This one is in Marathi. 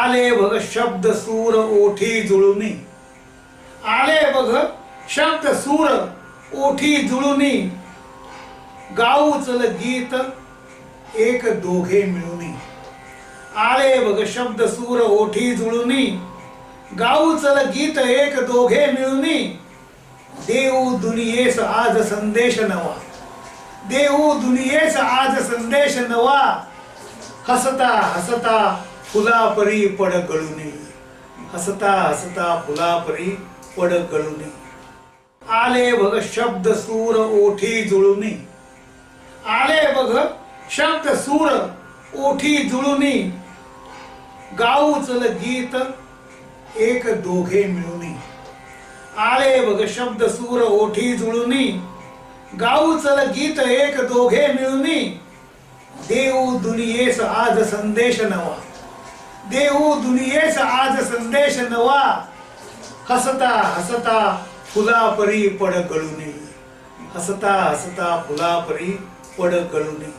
आले बघ शब्द सूर ओठी जुळुनी, आले बघ शब्द सूर ओठी जुळुनी, गाऊ चल गीत एक दोघे मिळुनी. आले बघ शब्द सूर ओठी जुळुनी, गाऊ चल गीत एक दोघे मिळुनी. देऊ दुनियेस आज संदेश नवा, देऊ दुनियेस आज संदेश नवा. हसता हसता फुलापरी पड गळुनी, हसता हसता फुलापरी पड गळुनी. आले बघ शब्द सूर ओठी जुळुनी, आले बघ शब्द सूर ओठी जुळुनी, गाऊ चल गीत एक दोघे मिळुनी. आले बघ शब्द सूर ओठी जुळुनी, गाऊ चल गीत एक दोघे मिळुनी. देऊ दुनियेस आज संदेश नवा, देऊ दुनियेस आज संदेश नवा. हसता हसता फुलापरी पड गळुनी, हसता हसता फुलापरी पड गळुनी.